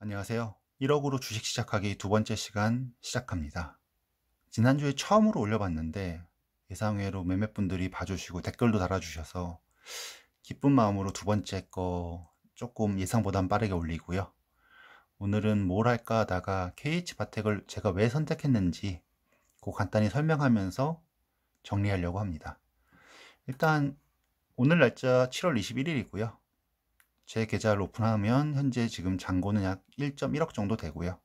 안녕하세요. 1억으로 주식 시작하기 두 번째 시간 시작합니다. 지난주에 처음으로 올려봤는데 예상외로 몇몇 분들이 봐주시고 댓글도 달아주셔서 기쁜 마음으로 두 번째 거 조금 예상보단 빠르게 올리고요. 오늘은 뭘 할까 하다가 KH바텍을 제가 왜 선택했는지 그 간단히 설명하면서 정리하려고 합니다. 일단 오늘 날짜 7월 21일이고요. 제 계좌를 오픈하면 현재 지금 잔고는 약 1.1억 정도 되고요.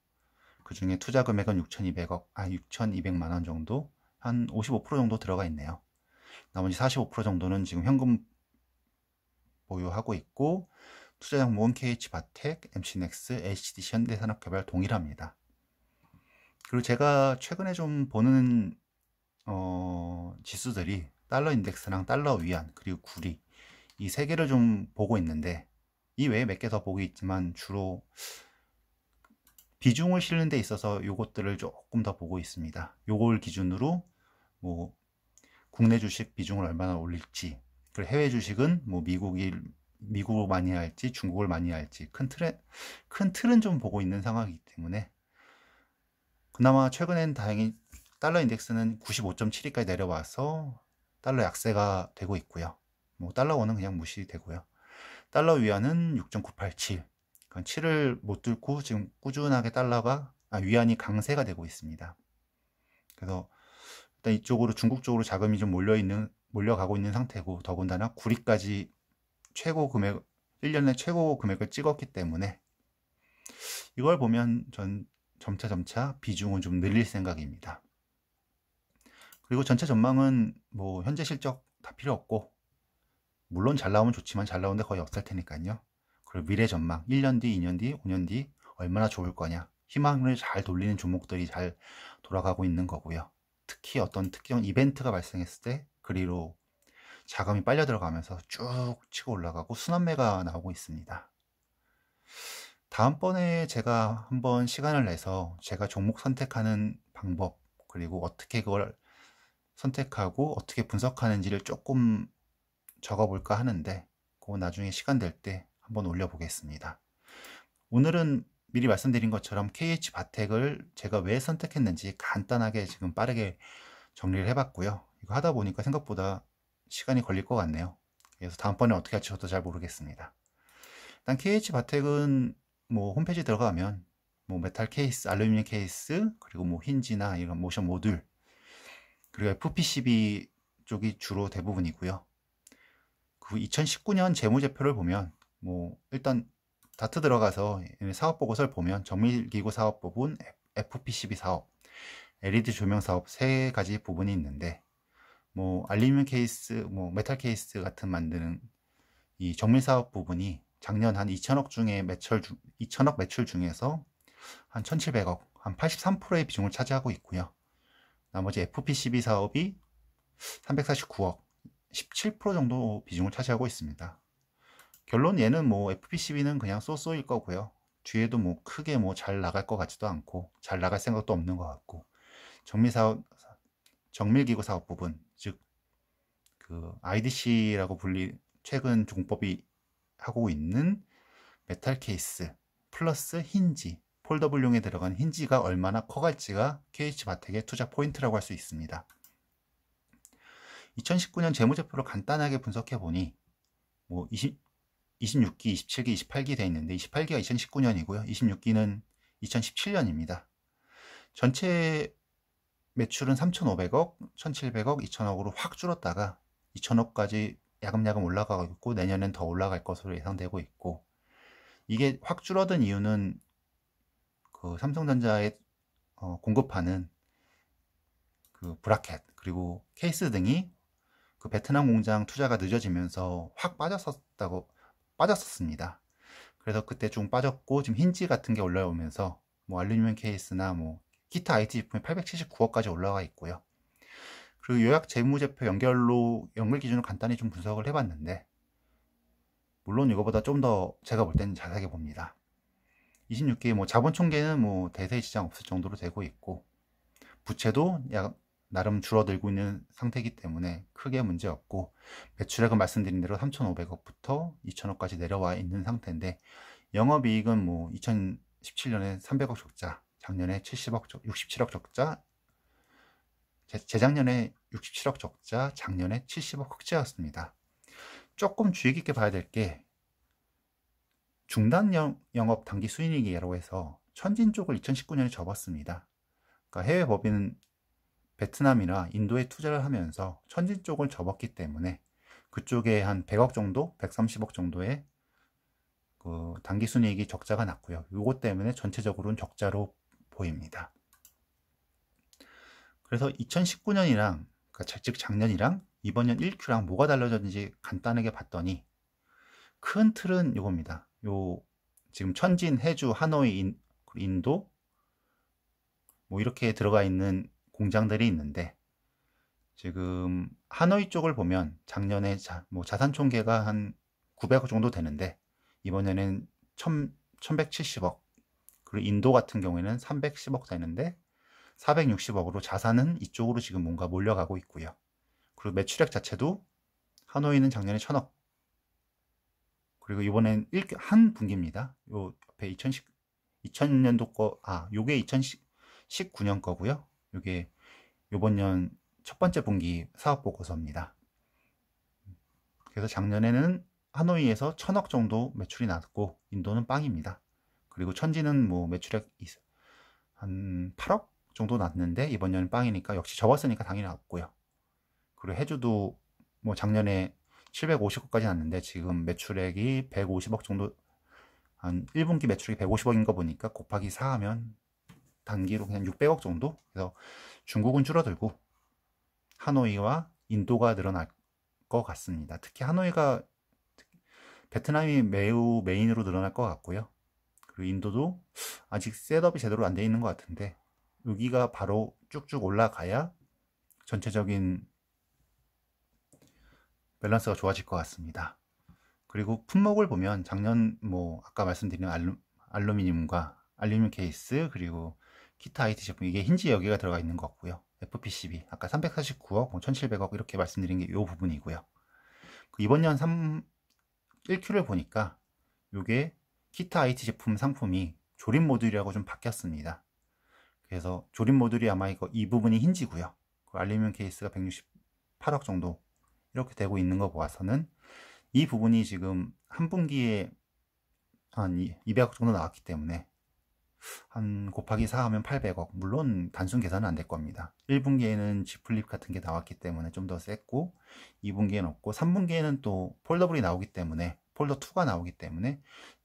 그 중에 투자 금액은 6,200만 원 정도, 한 55% 정도 들어가 있네요. 나머지 45% 정도는 지금 현금 보유하고 있고, 투자장모은 KH바텍, MC넥스, HDC 현대산업개발 동일합니다. 그리고 제가 최근에 좀 보는 지수들이 달러 인덱스랑 달러 위안 그리고 구리 이 세 개를 좀 보고 있는데, 이 외에 몇 개 더 보고 있지만 주로 비중을 실는 데 있어서 요것들을 조금 더 보고 있습니다. 요걸 기준으로 뭐 국내 주식 비중을 얼마나 올릴지, 그리고 해외 주식은 뭐 미국을 많이 할지 중국을 많이 할지 큰 틀은 좀 보고 있는 상황이기 때문에, 그나마 최근엔 다행히 달러 인덱스는 95.72까지 내려와서 달러 약세가 되고 있고요. 뭐 달러 원은 그냥 무시되고요. 달러 위안은 6.987, 7을 못 뚫고 지금 꾸준하게 위안이 강세가 되고 있습니다. 그래서 일단 이쪽으로 중국 쪽으로 자금이 좀 몰려가고 있는 상태고, 더군다나 구리까지 최고 금액 1년에 최고 금액을 찍었기 때문에 이걸 보면 전 점차 비중은 좀 늘릴 생각입니다. 그리고 전체 전망은 뭐 현재 실적 다 필요 없고, 물론 잘 나오면 좋지만 잘 나오는데 거의 없을 테니까요. 그리고 미래 전망 1년 뒤, 2년 뒤, 5년 뒤 얼마나 좋을 거냐, 희망을 잘 돌리는 종목들이 잘 돌아가고 있는 거고요. 특히 어떤 특정 이벤트가 발생했을 때 그리로 자금이 빨려 들어가면서 쭉 치고 올라가고 순환매가 나오고 있습니다. 다음번에 제가 한번 시간을 내서 제가 종목 선택하는 방법, 그리고 어떻게 그걸 선택하고 어떻게 분석하는지를 조금 적어볼까 하는데, 그거 나중에 시간 될 때 한번 올려보겠습니다. 오늘은 미리 말씀드린 것처럼 KH바텍을 제가 왜 선택했는지 간단하게 지금 빠르게 정리를 해봤고요. 이거 하다 보니까 생각보다 시간이 걸릴 것 같네요. 그래서 다음번에 어떻게 할지 저도 잘 모르겠습니다. 일단 KH바텍은 뭐 홈페이지 들어가면 뭐 메탈 케이스, 알루미늄 케이스, 그리고 뭐 힌지나 이런 모션 모듈, 그리고 FPCB 쪽이 주로 대부분이고요. 그 2019년 재무제표를 보면 뭐 일단 다트 들어가서 사업 보고서를 보면 정밀기구 사업 부분, FPCB 사업, LED 조명 사업 세 가지 부분이 있는데, 뭐 알루미늄 케이스, 뭐 메탈 케이스 같은 만드는 이 정밀 사업 부분이 작년 한 2천억 매출 중에서 한 1,700억, 한 83%의 비중을 차지하고 있고요. 나머지 FPCB 사업이 349억, 17% 정도 비중을 차지하고 있습니다. 결론 얘는 뭐 FPCB는 그냥 쏘쏘일 거고요. 뒤에도 뭐 크게 뭐 잘 나갈 것 같지도 않고 잘 나갈 생각도 없는 것 같고, 정밀기구 사업 부분, 즉 그 IDC라고 최근 종법이 하고 있는 메탈 케이스 플러스 힌지, 폴더블용에 들어간 힌지가 얼마나 커갈지가 KH바텍의 투자 포인트라고 할 수 있습니다. 2019년 재무제표를 간단하게 분석해 보니 뭐 26기, 27기, 28기 돼 있는데 28기가 2019년이고요. 26기는 2017년입니다. 전체 매출은 3,500억, 1,700억, 2,000억으로 확 줄었다가 2,000억까지 야금야금 올라가고 있고, 내년엔 더 올라갈 것으로 예상되고 있고, 이게 확 줄어든 이유는 그 삼성전자에 공급하는 그 브라켓 그리고 케이스 등이 그 베트남 공장 투자가 늦어지면서 확 빠졌었습니다. 그래서 그때 좀 빠졌고, 지금 힌지 같은 게 올라오면서 뭐 알루미늄 케이스나 뭐 기타 IT 제품이 879억까지 올라가 있고요. 그리고 요약 재무제표 연결 기준을 간단히 좀 분석을 해봤는데, 물론 이거보다 좀 더 제가 볼 때는 자세하게 봅니다. 26기 뭐 자본 총계는 뭐 대세 지장 없을 정도로 되고 있고, 부채도 나름 줄어들고 있는 상태이기 때문에 크게 문제 없고, 매출액은 말씀드린 대로 3,500억부터 2,000억까지 내려와 있는 상태인데, 영업이익은 뭐 17년에 300억 적자, 작년에 67억 적자, 재작년에 67억 적자, 작년에 70억 흑자였습니다. 조금 주의 깊게 봐야 될 게 중단 영업 당기 수익이라고 해서 천진 쪽을 2019년에 접었습니다. 그러니까 해외 법인은 베트남이나 인도에 투자를 하면서 천진 쪽을 접었기 때문에 그쪽에 한 100억 정도, 130억 정도의 그 당기순이익이 적자가 났고요. 이것 때문에 전체적으로는 적자로 보입니다. 그래서 2019년이랑 즉 작년이랑 이번 년 1Q랑 뭐가 달라졌는지 간단하게 봤더니 큰 틀은 이겁니다. 요 지금 천진, 해주, 하노이, 인도 뭐 이렇게 들어가 있는 공장들이 있는데 지금 하노이 쪽을 보면 작년에 자산 총계가 한 900억 정도 되는데 이번에는 1170억, 그리고 인도 같은 경우에는 310억 되는데 460억으로 자산은 이쪽으로 지금 뭔가 몰려가고 있고요. 그리고 매출액 자체도 하노이는 작년에 1000억, 그리고 이번엔 한 분기입니다. 요 옆에 2000년도 거, 요게 2019년 거고요. 요게 요번 년 첫 번째 분기 사업 보고서입니다. 그래서 작년에는 하노이에서 1000억 정도 매출이 났고 인도는 빵입니다. 그리고 천지는 뭐 매출액 한 8억 정도 났는데 이번 년은 빵이니까 역시 접었으니까 당연히 났고요. 그리고 해주도 뭐 작년에 750억까지 났는데 지금 매출액이 150억 정도, 한 1분기 매출액이 150억인 거 보니까 곱하기 4 하면 단기로 그냥 600억 정도. 그래서 중국은 줄어들고 하노이와 인도가 늘어날 것 같습니다. 특히 하노이가, 베트남이 매우 메인으로 늘어날 것 같고요. 그리고 인도도 아직 셋업이 제대로 안 돼 있는 것 같은데 여기가 바로 쭉쭉 올라가야 전체적인 밸런스가 좋아질 것 같습니다. 그리고 품목을 보면 작년 뭐 아까 말씀드린 알루미늄과 알루미늄 케이스, 그리고 기타 IT 제품, 이게 힌지 여기가 들어가 있는 것 같고요. FPCB 아까 349억, 1700억 이렇게 말씀드린 게 이 부분이고요. 이번 년 1Q를 보니까 이게 기타 IT 제품 상품이 조립 모듈이라고 좀 바뀌었습니다. 그래서 조립 모듈이 아마 이 부분이 힌지고요. 알루미늄 케이스가 168억 정도 이렇게 되고 있는 거 보아서는 이 부분이 지금 한 분기에 한 200억 정도 나왔기 때문에 한 곱하기 4 하면 800억. 물론 단순 계산은 안 될 겁니다. 1분기에는 G 플립 같은 게 나왔기 때문에 좀 더 셌고 2분기에는 없고 3분기에는 또 폴더블이 나오기 때문에, 폴더 2가 나오기 때문에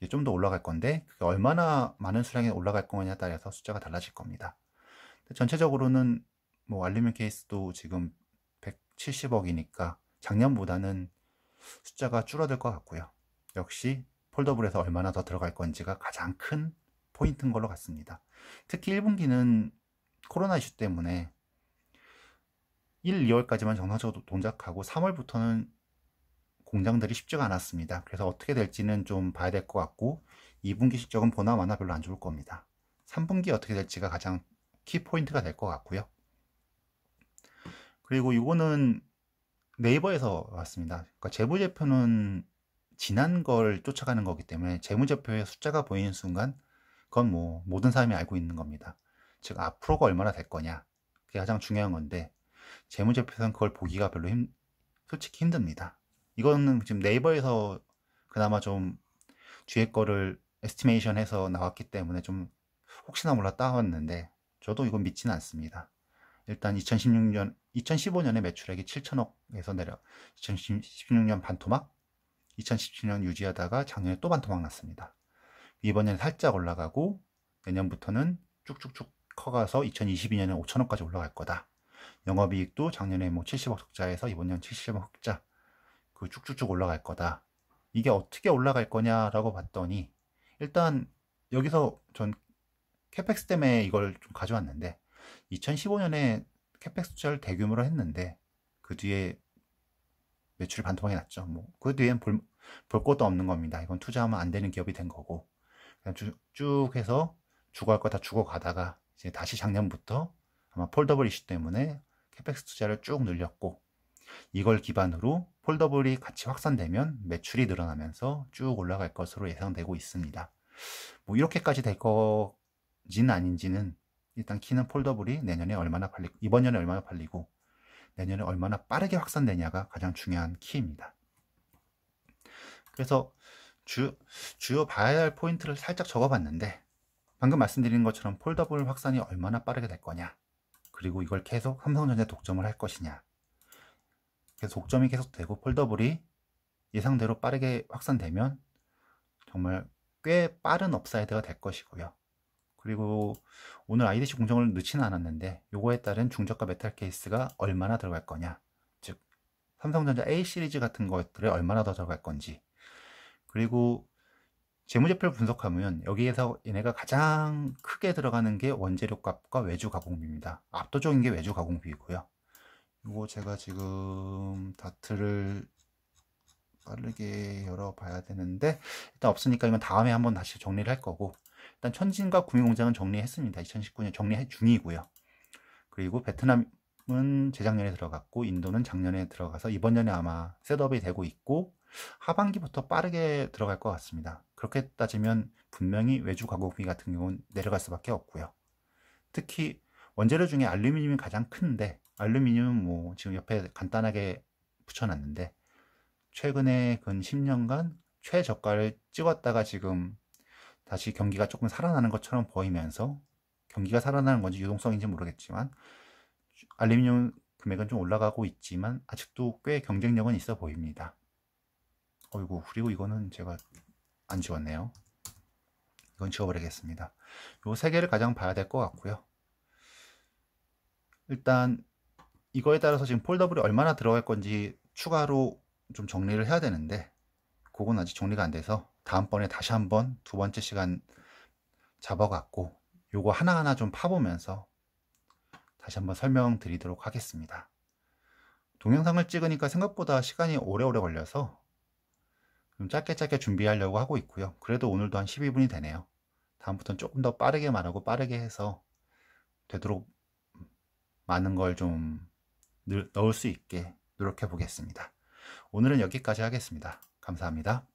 좀 더 올라갈 건데 그게 얼마나 많은 수량이 올라갈 거냐에 따라서 숫자가 달라질 겁니다. 전체적으로는 뭐 알루미늄 케이스도 지금 170억이니까 작년보다는 숫자가 줄어들 것 같고요. 역시 폴더블에서 얼마나 더 들어갈 건지가 가장 큰 포인트인 걸로 같습니다. 특히 1분기는 코로나 이슈 때문에 1, 2월까지만 정상적으로 동작하고 3월부터는 공장들이 쉽지가 않았습니다. 그래서 어떻게 될지는 좀 봐야 될 것 같고 2분기 실적은 보나 마나 별로 안 좋을 겁니다. 3분기 어떻게 될지가 가장 키포인트가 될 것 같고요. 그리고 이거는 네이버에서 왔습니다. 그러니까 재무제표는 지난 걸 쫓아가는 거기 때문에 재무제표에 숫자가 보이는 순간 그건 뭐 모든 사람이 알고 있는 겁니다. 즉 앞으로가 얼마나 될 거냐, 그게 가장 중요한 건데 재무제표에서는 그걸 보기가 별로 솔직히 힘듭니다. 이거는 지금 네이버에서 그나마 좀 뒤에 거를 에스티메이션 해서 나왔기 때문에 좀 혹시나 몰라 따왔는데 저도 이건 믿지는 않습니다. 일단 2015년에 매출액이 7천억에서 내려 2016년 반토막, 2017년 유지하다가 작년에 또 반토막 났습니다. 이번에는 살짝 올라가고 내년부터는 쭉쭉쭉 커가서 2022년에 5천억까지 올라갈 거다. 영업이익도 작년에 뭐 70억 적자에서 이번 년 70억 흑자, 그 쭉쭉쭉 올라갈 거다. 이게 어떻게 올라갈 거냐라고 봤더니 일단 여기서 전 캐펙스 때문에 이걸 좀 가져왔는데 2015년에 캐펙스 투자를 대규모로 했는데 그 뒤에 매출이 반토막이 났죠. 뭐 그 뒤엔 볼 것도 없는 겁니다. 이건 투자하면 안 되는 기업이 된 거고 그냥 쭉 해서 죽어갈 거 다 죽어가다가 이제 다시 작년부터 아마 폴더블 이슈 때문에 캐펙스 투자를 쭉 늘렸고 이걸 기반으로 폴더블이 같이 확산되면 매출이 늘어나면서 쭉 올라갈 것으로 예상되고 있습니다. 뭐 이렇게까지 될 거지는 아닌지는 일단 키는 폴더블이 내년에 얼마나 팔리고, 이번 년에 얼마나 팔리고 내년에 얼마나 빠르게 확산되냐가 가장 중요한 키입니다. 그래서 주요 봐야 할 포인트를 살짝 적어봤는데, 방금 말씀드린 것처럼 폴더블 확산이 얼마나 빠르게 될 거냐, 그리고 이걸 계속 삼성전자에 독점을 할 것이냐, 그래서 독점이 계속되고 폴더블이 예상대로 빠르게 확산되면 정말 꽤 빠른 업사이드가 될 것이고요. 그리고 오늘 IDC 공정을 넣지는 않았는데, 요거에 따른 중저가 메탈 케이스가 얼마나 들어갈 거냐, 즉 삼성전자 A 시리즈 같은 것들에 얼마나 더 들어갈 건지, 그리고 재무제표를 분석하면 여기에서 얘네가 가장 크게 들어가는 게 원재료 값과 외주 가공비입니다. 압도적인 게 외주 가공비이고요. 이거 제가 지금 다트를 빠르게 열어봐야 되는데, 일단 없으니까 이건 다음에 한번 다시 정리를 할 거고, 일단 천진과 구미공장은 정리했습니다. 2019년 정리 중이고요. 그리고 베트남은 재작년에 들어갔고, 인도는 작년에 들어가서 이번 년에 아마 셋업이 되고 있고, 하반기부터 빠르게 들어갈 것 같습니다. 그렇게 따지면 분명히 외주 가공비 같은 경우는 내려갈 수밖에 없고요. 특히 원재료 중에 알루미늄이 가장 큰데, 알루미늄은 뭐 지금 옆에 간단하게 붙여놨는데, 최근에 근 10년간 최저가를 찍었다가 지금 다시 경기가 조금 살아나는 것처럼 보이면서, 경기가 살아나는 건지 유동성인지 모르겠지만 알루미늄 금액은 좀 올라가고 있지만 아직도 꽤 경쟁력은 있어 보입니다. 어이구, 그리고 이거는 제가 안 지웠네요. 이건 지워버리겠습니다. 요 세 개를 가장 봐야 될 것 같고요. 일단 이거에 따라서 지금 폴더블이 얼마나 들어갈 건지 추가로 좀 정리를 해야 되는데, 그건 아직 정리가 안 돼서 다음번에 다시 한번 두 번째 시간 잡아갖고 요거 하나하나 좀 파보면서 다시 한번 설명드리도록 하겠습니다. 동영상을 찍으니까 생각보다 시간이 오래오래 걸려서 좀 짧게 준비하려고 하고 있고요. 그래도 오늘도 한 12분이 되네요. 다음부터는 조금 더 빠르게 말하고 빠르게 해서 되도록 많은 걸 좀 넣을 수 있게 노력해 보겠습니다. 오늘은 여기까지 하겠습니다. 감사합니다.